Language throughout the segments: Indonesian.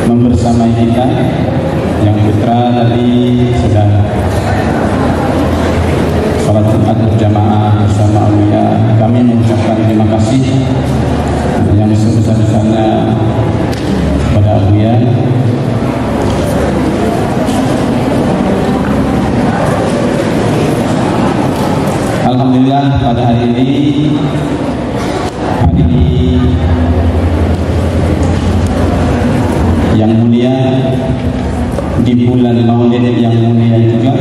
membersamai kita. Yang putra tadi sudah sholat Jumat berjamaah bersama Aulia. Kami mengucapkan terima kasih yang sebesar-besarnya kepada Aulia. Alhamdulillah pada hari ini yang mulia, di bulan Maulid yang mulia juga,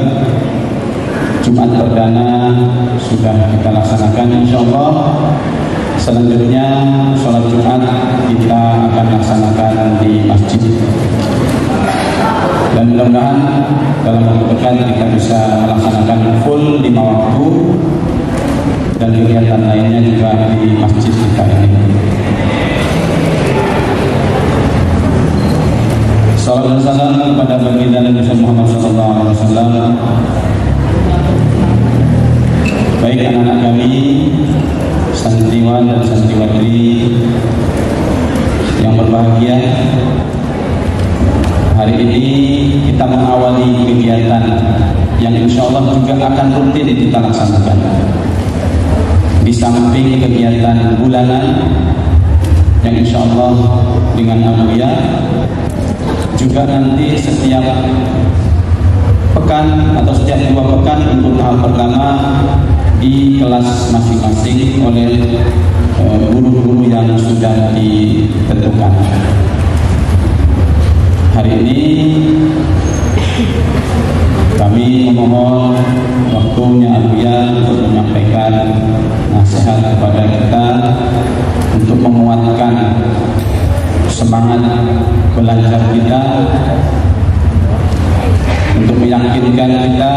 Jumat perdana sudah kita laksanakan. InsyaAllah selanjutnya sholat Jumat kita akan laksanakan di masjid, dan mudah-mudahan dalam waktu dekat kita bisa melaksanakan full 5 waktu dan kegiatan lainnya juga di masjid kita ini. Salam dan salam kepada baginda Nabi Muhammad SAW. Baik anak-anak kami, santriwan dan santriwati yang berbahagia, hari ini kita mengawali kegiatan yang insya Allah juga akan rutin kita laksanakan. Di samping kegiatan bulanan yang insya Allah dengan Aulia, juga nanti setiap pekan atau setiap 2 pekan untuk tahap pertama di kelas masing-masing oleh guru-guru yang sudah ditentukan. Hari ini kami memohon waktunya Aulia untuk menyampaikan nasihat kepada kita untuk menguatkan semangat belajar kita, untuk meyakinkan kita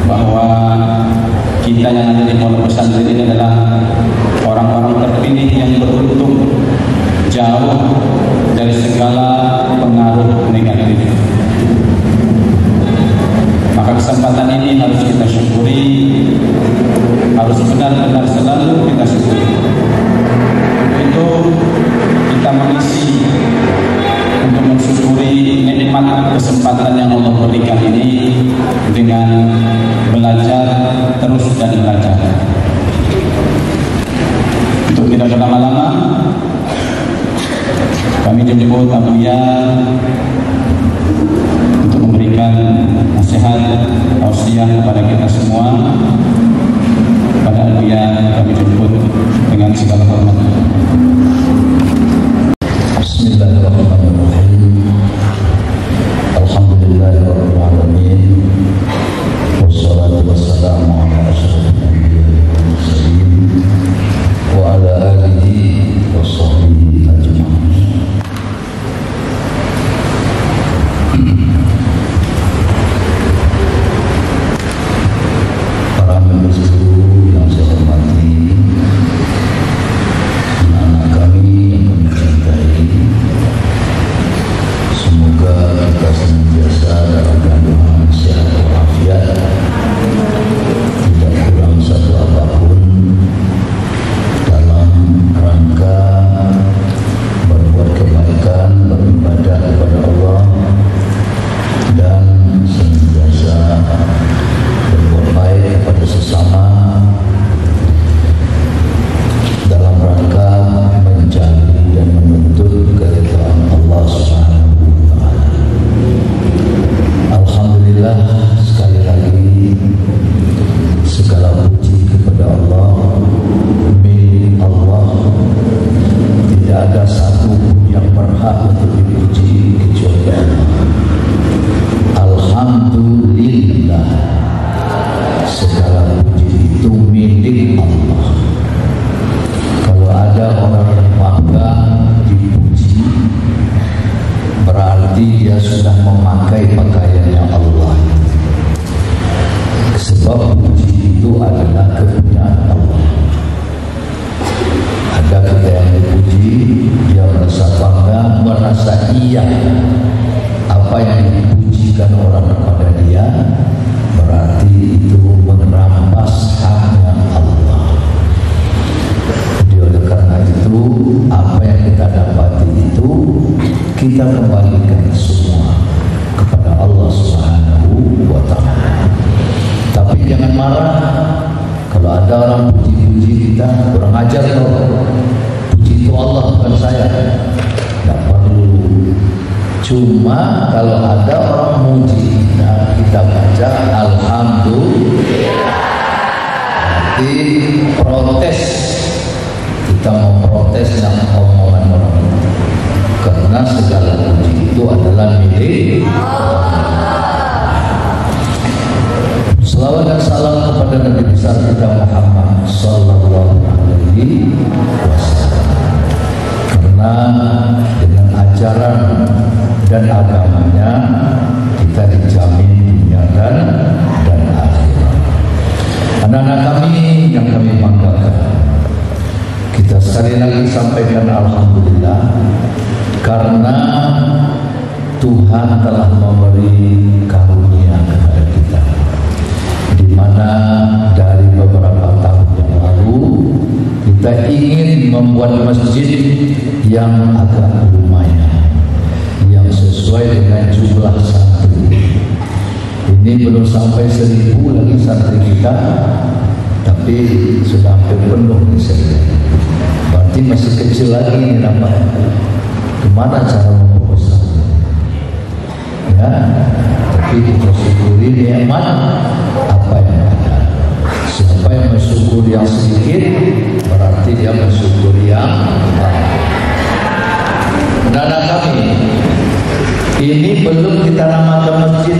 bahwa kita yang ada di pondok pesantren ini adalah orang-orang terpilih yang beruntung, jauh dari segala pengaruh negatif. Maka kesempatan ini harus kita syukuri, harus benar-benar selalu kita syukuri. Itu kita mengisi untuk mensyukuri nikmat kesempatan yang Allah berikan ini dengan belajar terus dan belajar. Untuk tidak berlama-lama, kami jemput Aulia untuk memberikan nasihat, tausiah kepada kita semua. Pada Aulia kami jemput dengan segala hormat. Bismillahirrahmanirrahim. Alhamdulillahirabbil alamin. Wassalatu wassalamu ala asyrofil anbiya'i wal mursalin wa ala alihi washabbihi ajma'in. Para members guru yang saya hormati, anak-anak kami yang kami cintai, semoga kita senantiasa dalam kandungan sehat walafiat, tidak kurang satu apapun dalam rangka berbuat kebaikan, beribadah kepada Allah, dan senantiasa berbuat baik kepada sesama dalam rangka mencari dan menuntut keridhaan Allah Subhanahu wa Ta'ala. Alhamdulillah, sekali lagi segala puji kepada Allah, milik Allah. Tidak ada satu yang berhak untuk dipuji kecuali Allah. Alhamdulillah, segala puji itu milik Allah. Kalau ada orang yang bangga dipuji, berarti dia sudah memakai pakaiannya Allah. Sebab puji itu adalah kepunyaan Allah. Ada kita yang dipuji, dia merasa bangga, merasa iya apa yang dipujikan orang kepada dia, berarti itu merampas haknya Allah. Oleh karena itu kita kembalikan semua kepada Allah Subhanahu wa Ta'ala. Tapi jangan marah kalau ada orang puji-puji kita, kurang ajar loh. Puji itu Allah, bukan saya. Tidak perlu. Cuma kalau ada orang muji kita baca alhamdulillah. Berarti protes. Kita memprotes yang omongan orang itu. Karena segala puji itu adalah milik Allah. Selawat dan salam kepada Nabi besar kita Muhammad sallallahu alaihi wasallam. Karena dengan ajaran dan agamanya kita dijamin dunia dan akhirat. Anak-anak kami yang kami banggakan, kita sekali lagi sampaikan alhamdulillah karena Tuhan telah memberi karunia kepada kita, di mana dari beberapa tahun yang lalu kita ingin membuat masjid yang agak lumayan, yang sesuai dengan jumlah santri. Ini belum sampai 1000 lagi santri kita, tapi sudah hampir penuh di sini. Berarti masih kecil lagi ini namanya. Gimana cara membesar? Ya, tapi kita syukuri nikmat apa yang ada. Siapa yang mensyukuri yang sedikit, berarti dia mensyukuri yang banyak. Anak-anak kami, ini belum kita namakan masjid,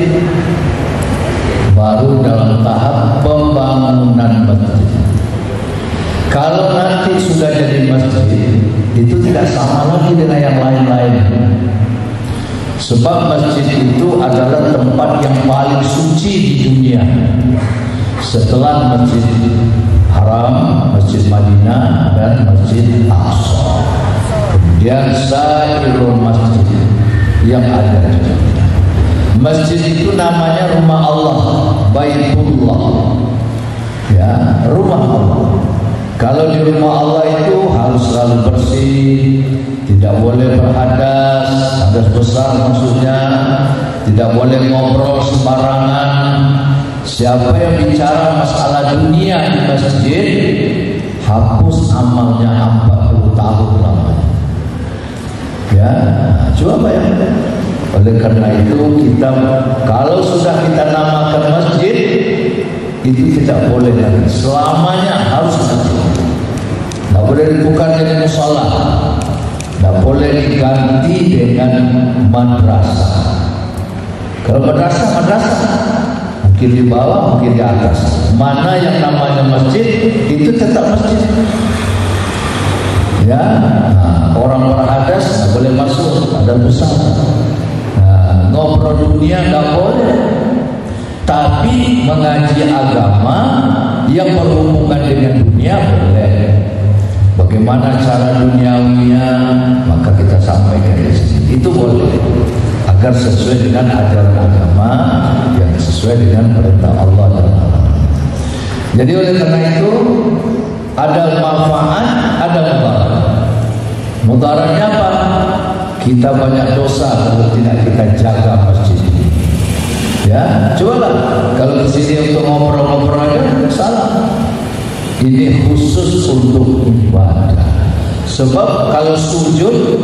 baru dalam tahap pembangunan masjid. Kalau nanti sudah jadi masjid, itu tidak sama lagi dengan yang lain-lain. Sebab masjid itu adalah tempat yang paling suci di dunia. Setelah Masjid Haram, Masjid Madinah, dan Masjid Aqsa. Kemudian sairul masjid yang ada di dunia. Masjid itu namanya rumah Allah, Baitullah. Ya, rumah Allah. Kalau di rumah Allah itu harus selalu bersih, tidak boleh berhadas, hadas besar maksudnya, tidak boleh ngobrol sembarangan. Siapa yang bicara masalah dunia di masjid, hapus amalnya 40 tahun lamanya. Ya, coba bayangkan. Oleh karena itu kita, kalau sudah kita namakan masjid, itu tidak boleh lagi, selamanya harus masjid. Tidak boleh bukan jadi musola, tidak boleh diganti dengan madrasah. Kalau madrasah mungkin di bawah, mungkin di atas. Mana yang namanya masjid, itu tetap masjid. Ya, orang hadas tidak boleh masuk, ada besar. Ngobrol dunia tidak boleh. Tapi mengaji agama yang berhubungan dengan dunia boleh. Bagaimana cara duniawinya, maka kita sampaikan di sini. Itu boleh, agar sesuai dengan ajaran agama yang sesuai dengan perintah Allah dan Allah. Jadi oleh karena itu ada manfaat, ada mudarat. Mudaratnya apa? Kita banyak dosa kalau tidak kita jaga masjid ini. Ya, cobalah kalau di sini untuk ngobrol-ngobrol aja salah. Ini khusus untuk ibadah. Sebab kalau sujud,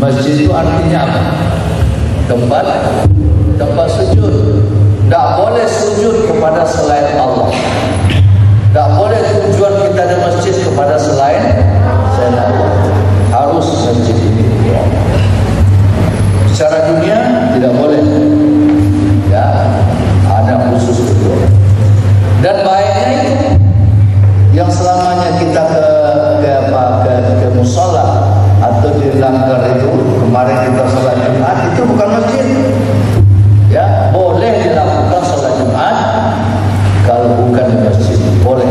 masjid itu artinya apa? Tempat sujud. Tak boleh sujud kepada selain Allah. Tak boleh tujuan kita di masjid kepada selain Allah. Harus masjid ini. Secara dunia tidak boleh. Ya, ada khusus tujuan. Dan baiknya itu yang selamanya kita ke musola atau di langgar itu, kemarin kita sholat Jumat, itu bukan masjid. Ya, boleh dilakukan sholat Jumat kalau bukan di masjid, boleh.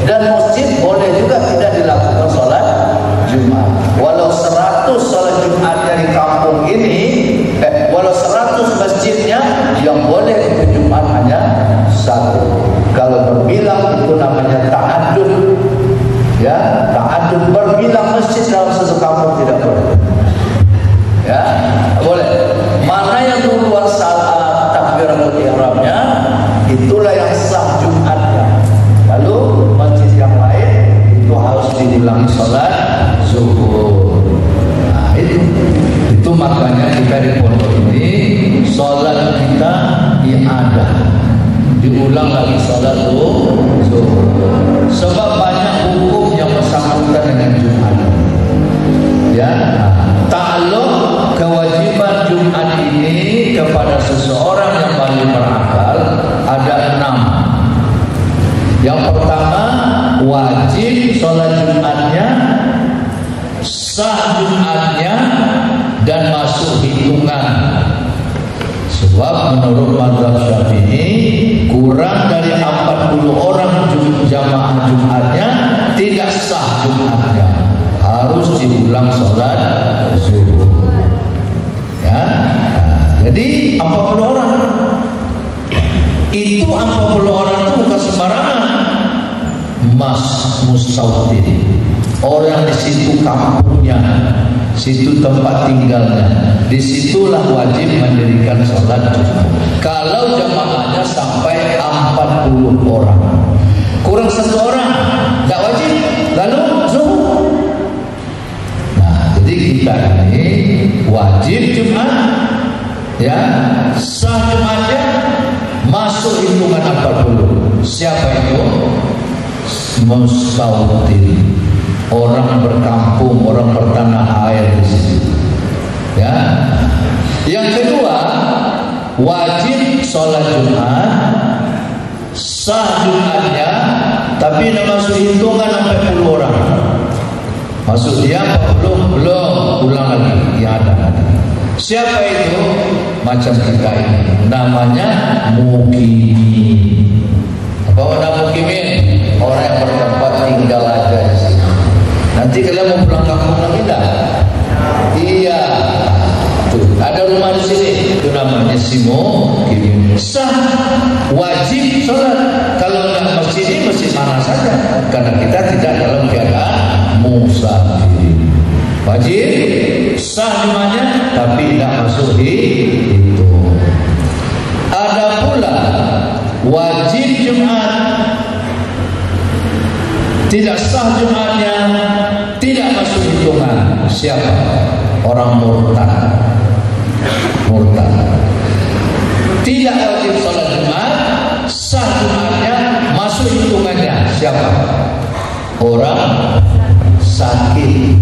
Dan masjid boleh juga tidak dilakukan sholat Jumat. Walau 100 sholat Jumatnya di kampung ini, walau 100 masjidnya, yang boleh itu Jumat hanya 1. Kalau berbilang itu namanya ta'adud. Ya, ta'adud berbilang masjid dalam satu kampung tidak boleh. Ya, sah Jumatnya dan masuk hitungan. Sebab menurut mazhab Syafi'i kurang dari 40 orang jamaah Jumatnya tidak sah Jumatnya, harus diulang sholat zuhur. Ya, jadi 40 orang. Itu 40 orang itu bukan sembarangan. Mustautin, orang di situ kampungnya, situ tempat tinggalnya, disitulah wajib mendirikan sholat Jumat. Kalau jamaahnya sampai 40 orang, kurang 1 orang tidak wajib, lalu zuhur. Nah, jadi kita ini wajib Jumat, ya, sah Jumatnya, masuk hitungan 40. Siapa itu? Mustautin, orang berkampung, orang bertanah air di situ. Ya. Yang kedua, wajib sholat Jumat, sah Jumatnya, tapi tidak masuk hitungan 40 orang. Masuk dia belum ulang lagi, ya ada lagi. Siapa itu? Macam kita ini, namanya mukimin. Apa nama mukimin? Orang yang bertempat tinggal aja di sini. Nanti kalian mau pulang kampung lagi tak? Iya. Tuh, ada rumah di sini. Itu namanya mukimin. Sah, wajib sholat. Kalau nggak masjid ini masjid mana saja, karena kita tidak dalam keadaan musafir. Wajib sah Jumatnya, tapi tidak masuk itu. Ada pula wajib Jumat, tidak sah Jumatnya, tidak masuk hitungan. Siapa? Orang murtad. Murtad. Tidak wajib sholat Jumat, sah Jumatnya, masuk hitungannya. Siapa? Orang sakit.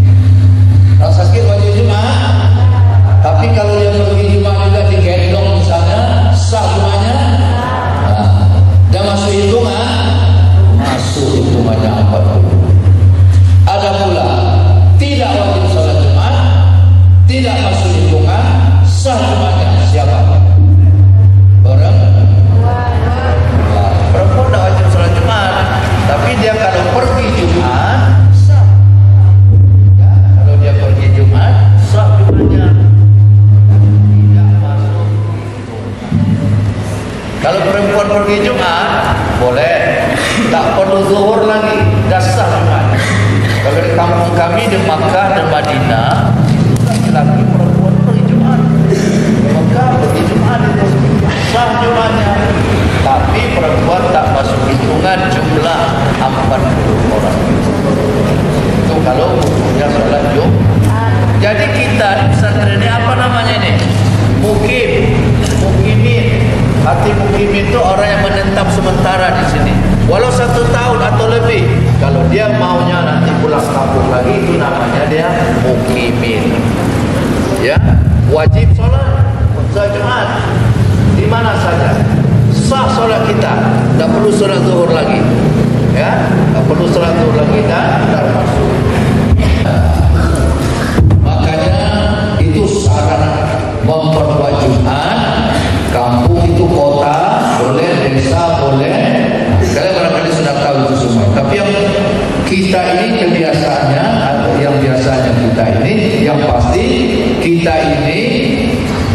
Kalau sakit wajib Jumat, tapi kalau dia pergi Jumat juga digendong misalnya, sah Jumatnya, dia masuk hitungan, masuk hitungannya 40. Ada pula tidak wajib sholat Jumat, tidak masuk hitungan, sah Jumatnya. Siapa? Perempuan tidak wajib sholat Jumat, tapi dia kalau pergi Jumat sah. Ya, kalau dia pergi Jumat sah Jumatnya, tidak masuk hitungan. Kalau perempuan pergi Jumat boleh, tak perlu zuhur lagi, dah sah Jumat. Kalau di kampung kami di Makkah dan Madinah, laki-laki perempuan pergi Jumat, Makkah pergi Jumat itu sah Jumatnya, tapi perempuan tak masuk hitungan jumlah 40 orang. Itu kalau punya sholat Jumat. Jadi kita di pesantren ini apa namanya ini? Mukimin. Arti mukimin itu orang yang menetap sementara di sini, walau 1 tahun atau lebih. Kalau dia maunya nanti pulang kampung lagi, itu namanya dia mukimin. Ya, wajib sholat Jumat di mana saja. Sah sholat kita, tak perlu sholat zuhur lagi. Ya, tak perlu sholat zuhur lagi dan masuk. Makanya itu syarat memperbuat Jumat. Kampung itu kota boleh, desa boleh. Kalian barangkali sudah tahu itu semua. Tapi yang kita ini kebiasaannya, atau yang biasanya kita ini, yang pasti kita ini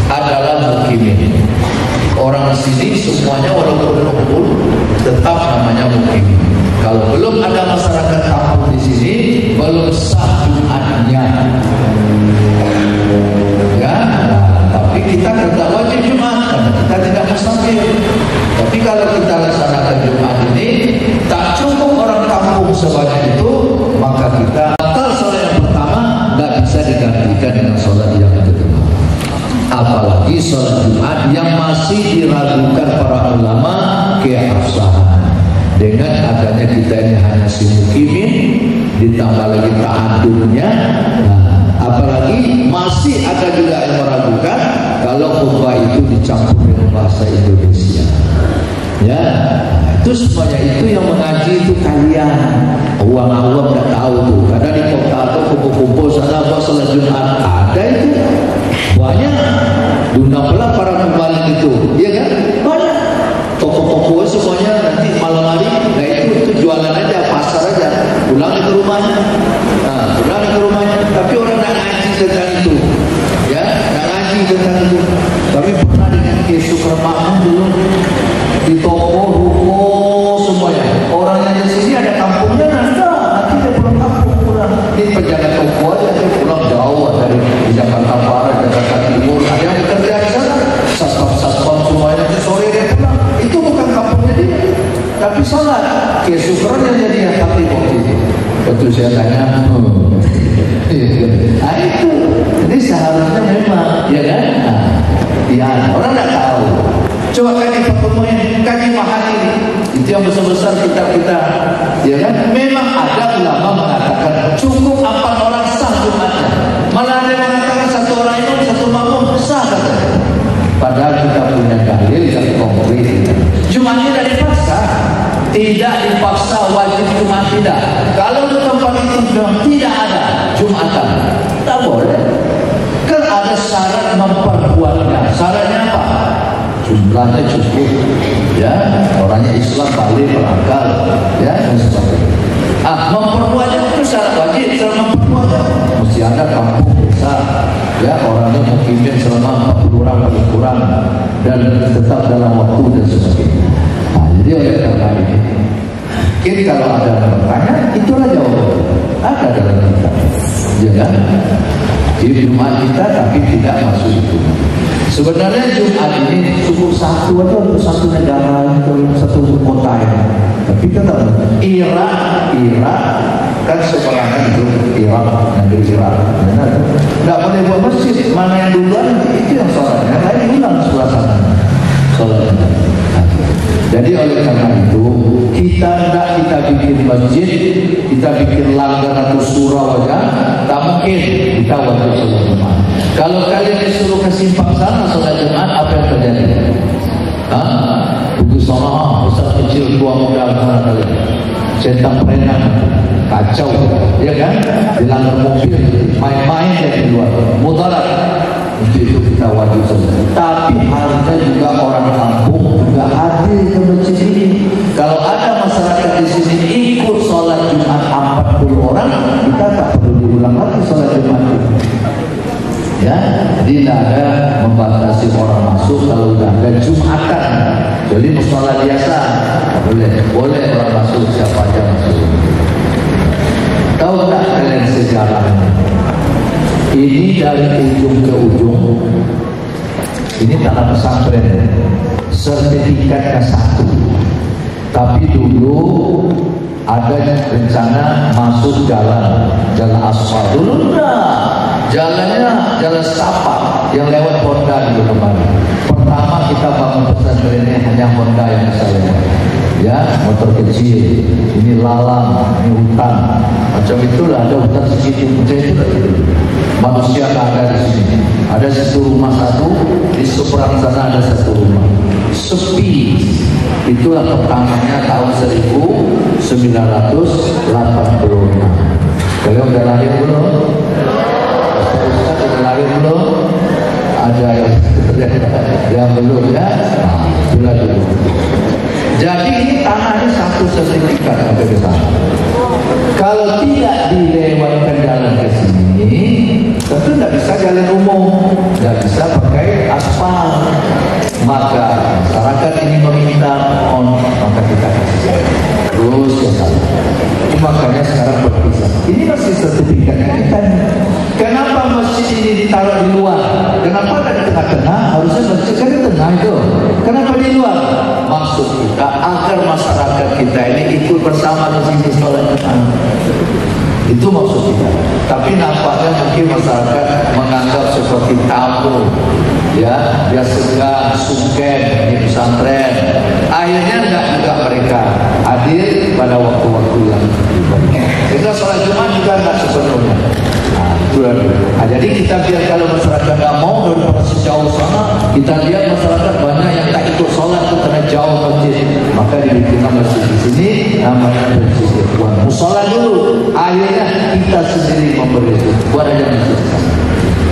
adalah mukimin. Orang di sini semuanya walaupun kumpul tetap namanya mukimin. Kalau belum ada masyarakat kampung di sini, belum sah Jumatnya. Ya, tapi kita tidak wajib Jumat karena kita tidak musafir. Tapi kalau kita laksanakan Jumat ini tak cukup orang kampung sebanyak itu, maka kita batal sholat yang pertama tidak bisa digantikan dengan sholat yang kedua. Apalagi sholat Jumat yang masih diragukan para ulama keabsahan. Dengan adanya kita ini hanya si mukimin, ditambah lagi ta'adudnya, apalagi masih ada juga yang meragukan kalau khutbah itu dicampur dengan bahasa Indonesia. Ya, Itu semuanya itu yang mengaji itu kalian. Uang awam nggak tahu tuh. Karena di kota tuh kumpul-kumpul sana buat salat Jumat ada itu banyak. Diundang pula para pembalik itu, iya kan? Banyak. Toko-toko semuanya nanti malam hari, nah itu jualan aja, pasar aja. Pulang ke rumahnya, pulang ke rumahnya. Tapi orang nak ngaji tentang itu, ya, nak ngaji tentang itu. Kami pernah dengan Yesus Kermakan dulu di toko, ruko semuanya. Orang yang di sini ada kampungnya, nanti dia pulang kampung pulang. Ini penjaga toko aja dia pulang jauh dari Jakarta Barat, Jakarta Timur. Ada yang bekerja di sana, satpam semuanya. Sore dia pulang. Itu bukan kampungnya dia, tapi sholat. Yesus yang jadi yang hati waktu itu. Betul saya tanya. Nah itu, ini seharusnya memang, ya kan? Ya, orang tidak tahu. Coba kaji pertemuan, kaji mahali, itu yang besar-besar kita, ya kan? Memang ada ulama mengatakan cukup 4 orang sah Jumatnya. Malah ada yang mengatakan 1 orang itu 1 makmum sah katanya. Padahal kita punya dalil yang konkret. Jumatnya tidak dipaksa, tidak dipaksa wajib Jumat tidak. Kalau di tempat itu tidak ada Jumatan, tak boleh. Kan ada syarat memperbuatnya. Syaratnya apa? Jumlahnya cukup, ya, orangnya Islam balik berakal, ya, dan sebagainya. Memperbuatnya itu syarat wajib. Syarat memperbuatnya mesti ada kampung besar, ya, orangnya mungkin selama 40 orang paling kurang dan tetap dalam waktu dan sebagainya. Jadi oleh karena ini, mungkin kalau ada yang bertanya, itulah jawabannya. Ada dalam kita, ya kan? Di Jumat kita tapi tidak masuk itu. Sebenarnya Jumat ini cukup satu atau untuk satu negara, untuk satu kota ya. Tapi kita Irak kan seperangan itu Irak, negeri Irak. Tidak boleh buat masjid. Mana yang duluan itu yang sholatnya, lain ulang sebelah sana sholatnya. Jadi oleh karena itu kita bikin masjid, kita bikin langgar atau surau aja, tak mungkin kita wajib sholat Jumat. Kalau kalian disuruh ke simpang sana sholat Jumat, apa yang terjadi? Begitu sama besar kecil tua muda mana kalian? Centang perenang, kacau, ya kan? Di langgar mobil, main-main dari luar, mudarat. Untuk itu kita wajib sholat. Tapi harusnya juga orang kampung juga hadir ke masjid ini. Kalau ada masyarakat di sini ikut sholat Jumat 40 orang, kita tak perlu diulang lagi sholat Jumat itu. Ya, tidak ada membatasi orang masuk kalau sudah ada Jumatan. Jadi musola biasa boleh orang masuk, siapa aja masuk. Tahu tak kalian sejarahnya? Ini dari ujung ke ujung. Ini tanah pesantren, sertifikatnya 1. Tapi dulu ada rencana masuk jalan aspal. Dulu enggak. Jalannya jalan setapak yang lewat Honda di kemarin. Pertama kita bangun pesantren ini hanya Honda yang bisa lewat. Ya, motor kecil, ini lalang, ini hutan, macam itulah. Ada hutan segitu, itu manusia tak ada di sini. Ada 1 rumah, di seberang sana ada 1 rumah. Sepi. Itulah pertamanya tahun 1986. Kalian udah lahir belum? Ustaz udah lahir belum? Ada yang belum ya? Nah, itulah dulu. Jadi ini tanah ini 1 sertifikat sampai ke sana. Kalau tidak dilewatkan jalan ke sini, tentu tidak bisa jalan umum, tidak bisa pakai aspal. Maka masyarakat ini meminta maka kita kasih terus ke sana. Makanya sekarang berpisah. Ini masih sertifikatnya kita. Kenapa masjid ini ditaruh di luar? Kenapa tidak di tengah-tengah? Harusnya masjid kan di tengah itu. Kenapa di luar? Maksud kita agar masyarakat kita ini ikut bersama di sini sholat Jumat. Itu maksud kita. Tapi nampaknya mungkin masyarakat menganggap seperti tamu, ya, dia segan, sungken di pesantren. Akhirnya enggak juga mereka hadir pada waktu-waktu yang diberikan. Kita sholat Jumat juga enggak sepenuhnya. Jadi kita biar kalau masyarakat enggak mau daripada sejauh sana, kita lihat masyarakat banyak yang tak ikut sholat itu karena jauh masjid. Maka dibikinkan masjid di sini namanya Masjid Ikhwan. Musola dulu, akhirnya kita sendiri memberi itu. Buat aja masjid.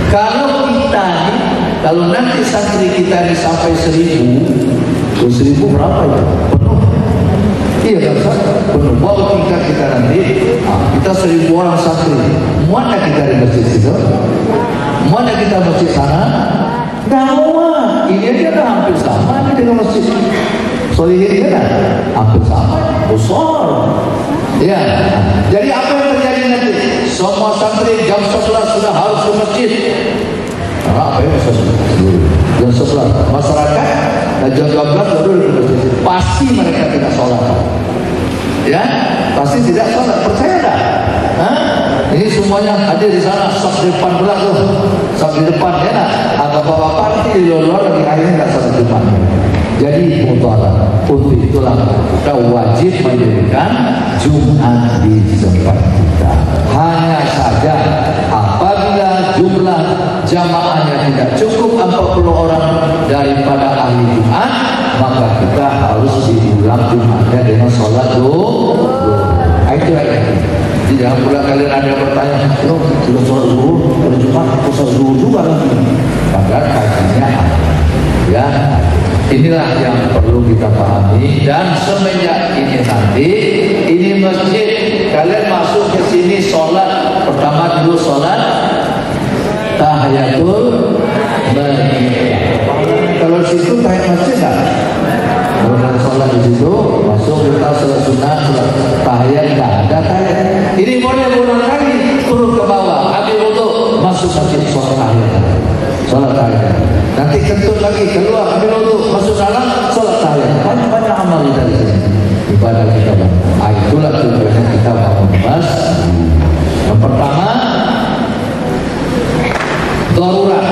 Kalau kita nih, kalau nanti santri kita ini sampai 1.000 berapa ya? Penuh. Iya kan Ustaz? Penuh. Bawa tingkat kita nanti, kita 1.000 orang santri. Mana kita di masjid itu? Mana kita masjid sana? Nggak mau. Ini aja kan hampir sama dengan masjid Solihin ini kan hampir sama, besar. Ya. Jadi apa yang terjadi nanti? Semua santri jam 11 sudah harus ke masjid. Apa ya jam 11? Masyarakat jam 12 baru ke masjid. Pasti mereka tidak sholat. Ya, pasti tidak sholat. Percaya tak? Ini semuanya hadir di sana, saf depan pula tuh, saf di depan ya nak. Atau bapak nanti di luar lagi akhirnya nggak saf depan. Jadi mutlak. Untuk itulah kita wajib mendirikan Jumat di tempat kita. Hanya saja apabila jumlah jamaahnya tidak cukup 40 orang daripada ahli Jumat, maka kita harus diulang Jumatnya dengan sholat zuhur. Itu aja. Jangan pula kalian ada yang bertanya, loh sudah sholat zuhur, pada Jumat sholat zuhur juga lagi. Padahal kajiannya ya. Inilah yang perlu kita pahami. Dan semenjak ini nanti, ini masjid, kalian masuk ke sini sholat. Pertama dulu sholat tahiyatul masjid. Kalau di situ tahiyat masjid kan? Kalau kita sholat di situ, masuk kita sholat sunnah, sholat tahiyat nggak ada tahiyat. Ini boleh berulang kali turun ke bawah, ambil wudu, masuk masjid sholat tahiyat. Sholat tahiyat. Nanti kentut lagi keluar ambil wudu, masuk dalam sholat tahiyat. Banyak amal kita di sini. Ibadah kita. Itulah tujuannya kita membahas. Yang pertama, darurat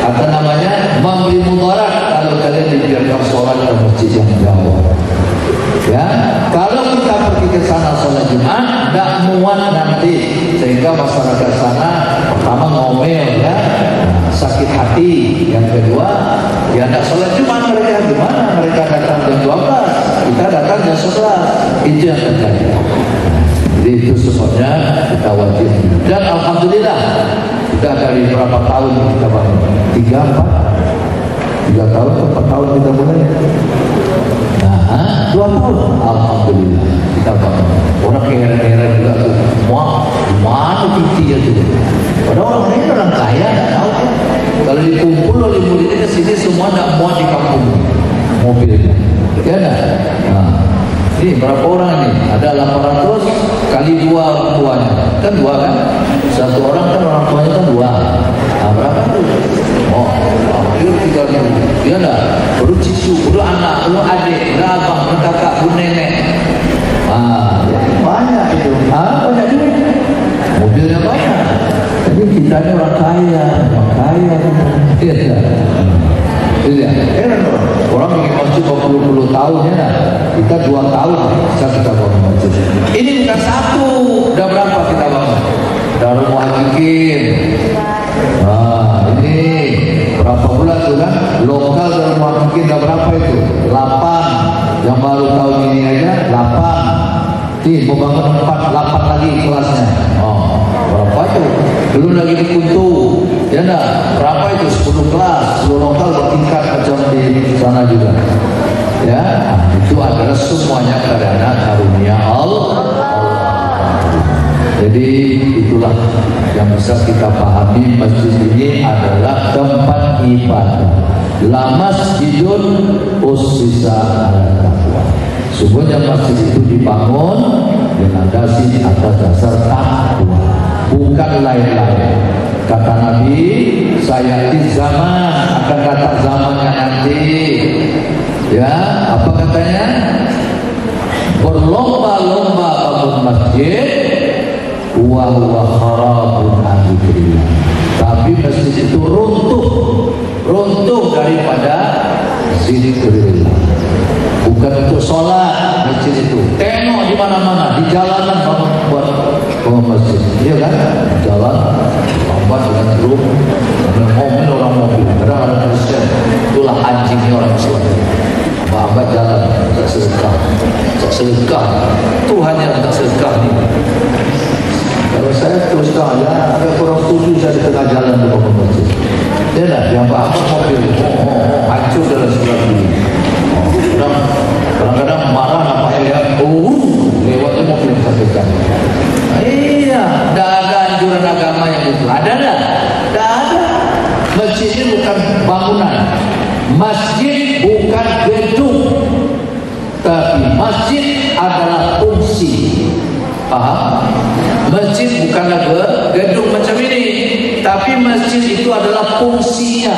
atau namanya memberi mudarat kalau kalian dibiarkan sholat ke masjid yang jauh. Ya, kalau kita pergi ke sana sholat Jumat, tidak muat nanti sehingga masyarakat sana pertama ngomel ya, sakit hati. Yang kedua, ya tidak sholat Jumat mereka gimana? Mereka datang jam 12, kita datang jam 11. Itu yang terjadi. Jadi itu sebabnya kita wajib. Dan alhamdulillah kita dari berapa tahun kita bangun? 3 tahun, 4 tahun kita mulai. Nah, 2 tahun, alhamdulillah kita bangun. Orang kira-kira juga tuh, mana pinti ya tuh. Padahal orang ini orang kaya, tak tahu. Kalau dikumpul oleh muridnya ke sini semua tak muat di kampung mobilnya. Ya dah. Nah, ini berapa orang ini? Ada 800 kali 2 orang tuanya. Kan 2 kan? Satu orang kan orang tuanya kan 2. Nah, berapa itu? Oh, hampir 3.000. Ya dah. Baru cucu, baru anak, baru adik, baru abang, baru kakak, baru nenek. Ah, banyak itu. Banyak duit. Mobilnya banyak. Jadi kita ini orang kaya. Iya. Iya. Orang bikin masjid 20 tahun ya. Kita 2 tahun kita bangun masjid. Ini bukan satu. Udah berapa kita bangun? Darul Muhaqqiqin. Nah, ini berapa bulan tuh kan? Lokal Darul Muhaqqiqin udah berapa itu? 8. Yang baru tahun ini aja 8. Nih, mau bangun 8 lagi kelasnya. Oh, berapa itu? Belum lagi di Kuntu. Ya enggak? Berapa itu? 10 kelas, 10 lokal bertingkat macam di sana juga. Ya, itu adalah semuanya karena karunia Allah. Jadi itulah yang bisa kita pahami, masjid ini adalah tempat ibadah. La masjidun ussisa 'alal taqwa. Sungguhnya masjid itu dibangun dengan atas dasar takwa, bukan lain-lain. Kata Nabi, saya di zaman, akan datang zamannya nanti. Ya, apa katanya? Berlomba-lomba bangun masjid, wa huwa kharabun an dzikrillah. Tapi masjid itu runtuh daripada zikrillah. Bukan untuk sholat masjid itu. Tengok di mana-mana, di jalanan buat masjid. Iya kan? Jalan, lambat dengan drum, mobil orang mobil. Kadang ada Kristen, itulah anjingnya orang Islam. Lambat jalan, tak sedekah. jalan di bawah masjid. Dia dah yang apa mobil, hancur dalam sebelah kiri. Kadang-kadang marah nampak lihat, lewatnya mobil sampaikan. Iya, tidak ada anjuran agama yang itu. Ada tak? Tidak ada. Masjid ini bukan bangunan. Masjid bukan gedung. Tapi masjid adalah fungsi. Paham? Masjid bukanlah gedung macam ini, tapi masjid itu adalah fungsinya.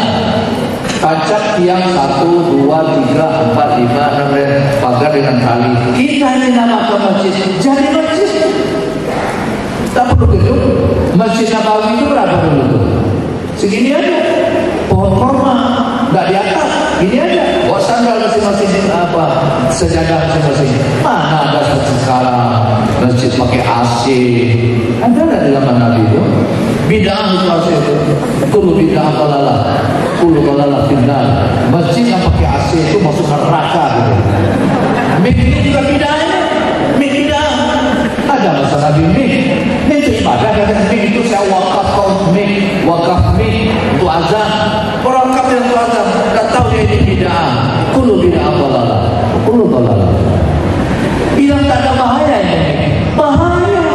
Kaca tiang 1, 2, 3, 4, 5, 6 pagar dengan tali. Kita ini namakan masjid, jadi masjid. Tak perlu gedung. Masjid Nabawi itu berapa dulu? Segini aja. Pohon korma, tidak di atas. Gini aja. Bawa sandal masing-masing sejadah masing-masing. Mana ada seperti sekarang masjid pakai AC? Ada nggak di zaman Nabi itu? Bid'ah itu AC itu. Kullu bid'ah dalalah. Kullu dalalah finnar. Masjid yang pakai AC itu masuk neraka gitu. Mik ini juga bid'ahnya. Mik bid'ah. Ada masa Nabi mik. Itu ibadah dan mik itu saya wakaf mik, wakaf mik untuk azan. Orang kafir untuk azan tak tahu dia ini bid'ah. Kullu bid'ah dalalah. Kullu dalalah. Bilang tak ada bahaya ini. Bahaya.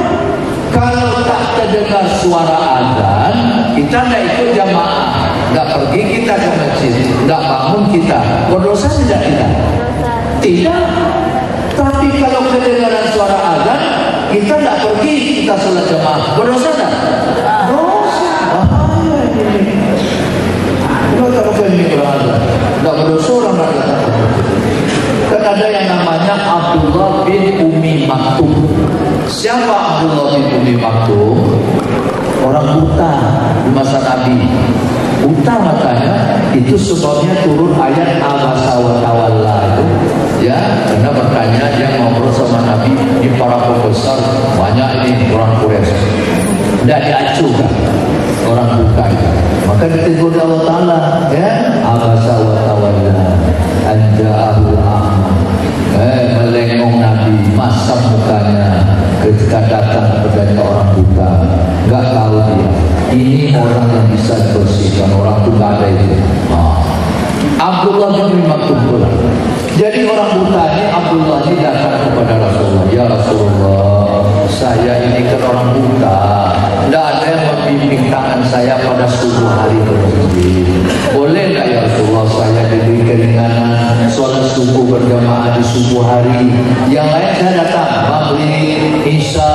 Kalau tak terdengar suara azan, kita tidak ikut jamaah, tidak pergi kita ke masjid, tidak bangun kita, berdosa tidak kita? Tidak. Tapi kalau kedengaran suara azan, kita tidak pergi, kita salat jamaah, berdosa tak? Dosa. Bahaya ini. Kalau tak pergi ini berdosa, tidak berdosa orang tak datang. Kan ada yang namanya Abdullah bin Umi Maktum. Siapa Abdullah bin Umi Maktum? Orang buta di masa Nabi. Buta matanya, itu sebabnya turun ayat Abasa wa tawalla itu. Ya, karena bertanya dia ngobrol sama Nabi, di para pembesar banyak ini orang Quraisy. Tidak diacuhkan orang buta itu. Maka ditegur Allah Ta'ala, ya, Abasa wa tawalla anja'ahul a'ma. Melengong Nabi, masam mukanya ketika datang kepada orang buta. Enggak tahu dia, ini orang yang bisa dibersihkan, orang itu enggak ada itu. Abdullah bin Maktum pula. Jadi orang buta ini, Abdullah ini datang kepada Rasulullah. Ya Rasulullah, saya ini kan orang buta, tidak ada yang membimbing tangan saya pada subuh hari ke masjid. Boleh nggak ya Rasulullah saya diberi keringanan sholat subuh berjamaah di subuh hari? Yang lain saya datang, maghrib, isya,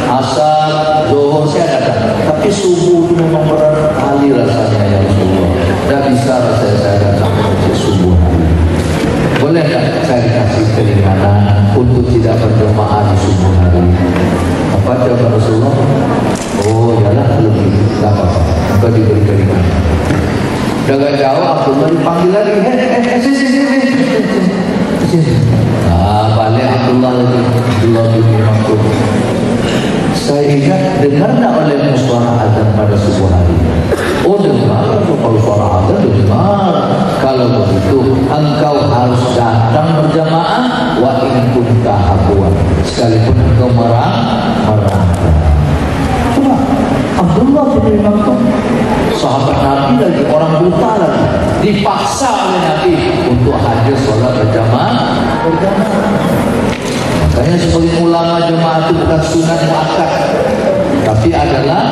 asar, zuhur saya datang. Tapi subuh itu memang berat kali rasanya ya Rasulullah. Tidak bisa rasanya saya datang ke subuh hari. Boleh tak saya dikasih keringanan untuk tidak berjamaah di subuh hari? Apa jawab Rasulullah? Oh yalah kalau begitu, tak apa-apa, maka diberi keringanan. Udah jauh, Abdullah dipanggil lagi. Balik Abdullah lagi. Abdullah bin Maktum. Saya ingat dengar tak olehmu suara azan pada subuh hari? Oh dengar, kalau suara azan dengar. Kalau begitu, engkau harus datang berjamaah. Wa in kunta hakuan, sekalipun engkau merah. Coba, Abdullah bin Maktum, sahabat Nabi lagi, orang buta lagi, dipaksa oleh Nabi untuk hadir sholat berjamaah. Makanya sebagai ulama jemaah itu bukan sunat muakkad, tapi adalah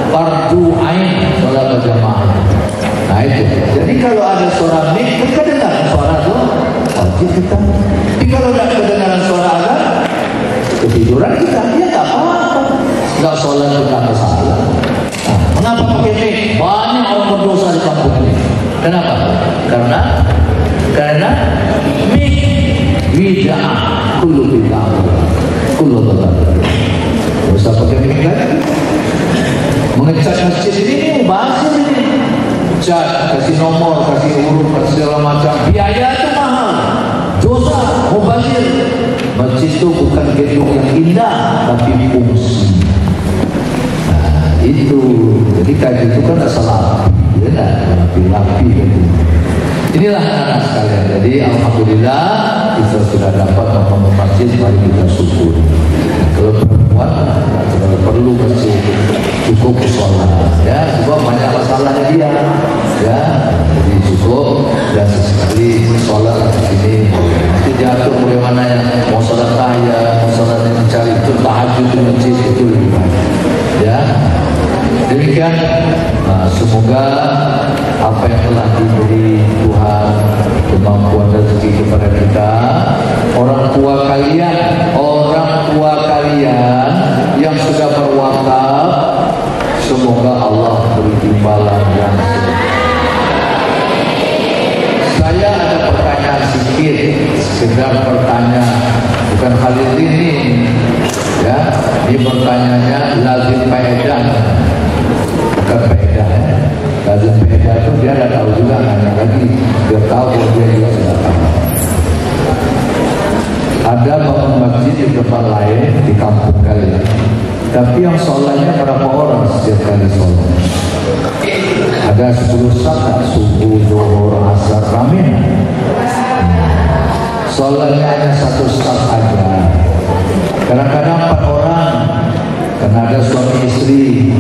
fardu ain sholat berjamaah. Nah itu. Jadi kalau ada suara mik, kedengaran suara itu, wajib kita. Tapi kalau tidak kedengaran suara azan, ketiduran kita, ya tak apa-apa. Enggak sholat juga masalah. Nah, mengapa pakai mik? Banyak orang berdosa di kampung ini. Kenapa? Karena mik bid'ah, kullu bid'ah, kullu dalalah. Dosa pakai mik lagi. Mengecat masjid ini bahasa ini. Cat, kasih nomor, kasih huruf, kasih segala macam. Biaya itu mahal. Dosa, mubazir. Masjid itu bukan gedung yang indah, tapi fungsi. Itu, jadi kayak itu kan salah, ya kan, rapi gitu. Inilah anak sekalian. Jadi alhamdulillah kita sudah dapat membangun masjid, mari kita syukur. Kalau muat, tidak perlu masjid, cukup sholat. Ya, sebab banyak masalahnya dia. Ya, jadi cukup dan sesekali sholat di sini. Nanti diatur bagaimana yang mau sholat tahiyat, mau sholat yang mencari itu tahajud di masjid itu lebih baik. Ya, demikian. Semoga apa yang telah diberi Tuhan kemampuan rezeki kepada kita, orang tua kalian yang sudah berwakaf, semoga Allah beri imbalan yang saya ada pertanyaan sedikit, sekedar bertanya, bukan hal ini ya, ini bertanyanya lazim faedah, bukan faedah. Lazim faedah itu dia tidak tahu juga, hanya lagi dia tahu bahwa dia juga sudah tahu. Ada bangun masjid di tempat lain di kampung kalian, tapi yang sholatnya berapa orang setiap kali sholat? Ada 10 saat, subuh, zuhur, asar, ramin. Sholatnya hanya 1 saat saja. Kadang-kadang 4 orang, karena ada suami istri,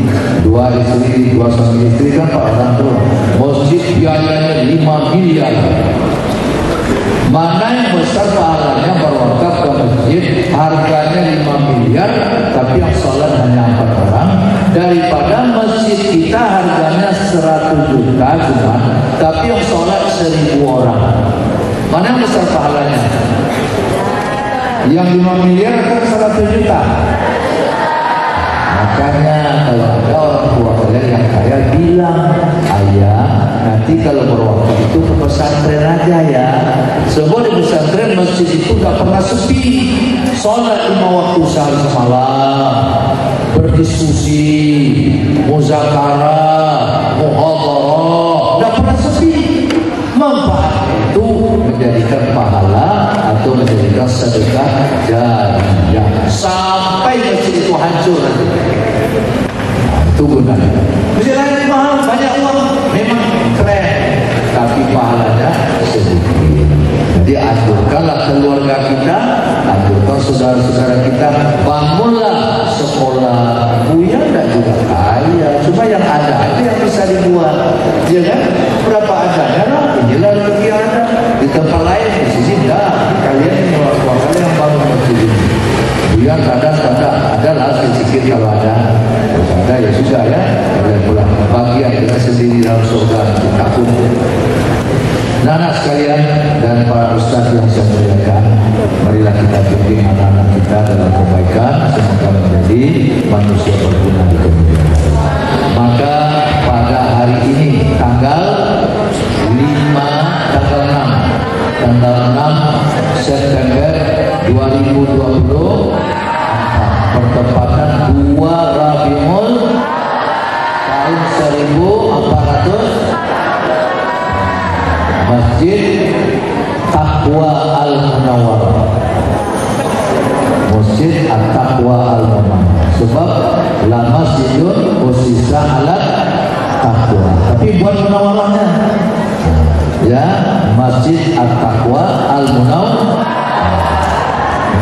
2 suami istri kan 4 orang tuh. Masjid biayanya 5 miliar. Mana yang besar pahalanya berwakaf ke masjid, harganya 5 miliar, tapi yang sholat hanya 4 orang, daripada masjid kita harganya 100 juta cuma, tapi yang sholat 1000 orang. Mana yang besar pahalanya? Yang 5 miliar atau 100 juta? Makanya kalau ada orang tua kalian yang kaya, bilang, ayah, nanti kalau berwakaf itu ke pesantren aja ya. Sebab di pesantren masjid itu gak pernah sepi. Sholat 5 waktu sehari semalam, berdiskusi, muzakarah, muhadarah, gak pernah sepi. Manfaat itu menjadikan pahala atau menjadikan sedekah jariyah sampai masjid itu hancur nanti. Itu gunanya. Masjid lain mahal, banyak uang, memang keren, tapi pahalanya sedikit. Jadi anjurkanlah keluarga kita, anjurkan saudara-saudara kita, bangunlah sekolah. Buya tidak juga kaya, cuma yang ada itu yang bisa dibuat, ya kan? Berapa adanya lah, inilah rezeki ada. Di tempat lain, di sini dah, kalian ini orang-orang yang bangun masjid ini. Buya kadang-kadang adalah sedikit kalau ada. Ada ya sudah ya, kalian pulang bagian kita sendiri dalam surga takut. Anak sekalian dan para ustaz yang saya muliakan, marilah kita bimbing anak-anak kita dalam kebaikan, semoga menjadi manusia berguna di kemudian hari. Maka pada hari ini tanggal 6 September 2020, bertepatan 2 Rabiul tahun 1400, Masjid Taqwa Al-Munawwarah, Masjid At-Taqwa Al-Munawwarah. Sebab la masjidun usisa ala taqwa, tapi buat munawarahnya ya, Masjid At-Taqwa Al-Munawwarah.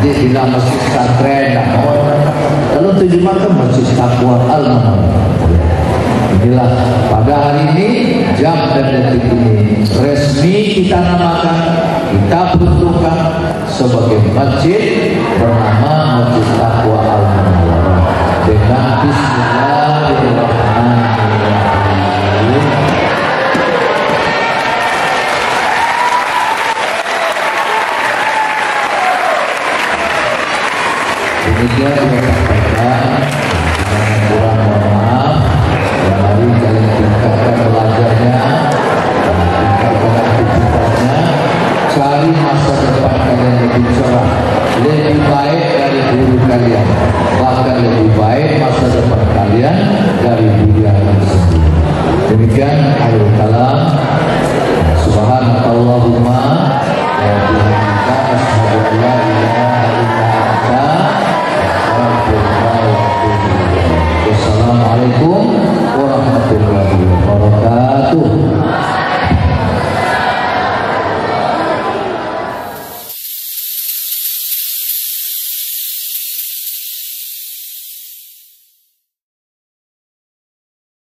Jadi bila masjid pesantren tak mau, kalau terjemahkan Masjid Taqwa Al-Munawwarah. Inilah pada hari ini, jam dan detik ini resmi kita namakan, kita peruntukkan sebagai masjid bernama Masjid Taqwa Al-Munawwarah dengan Bismillahirrahmanirrahim.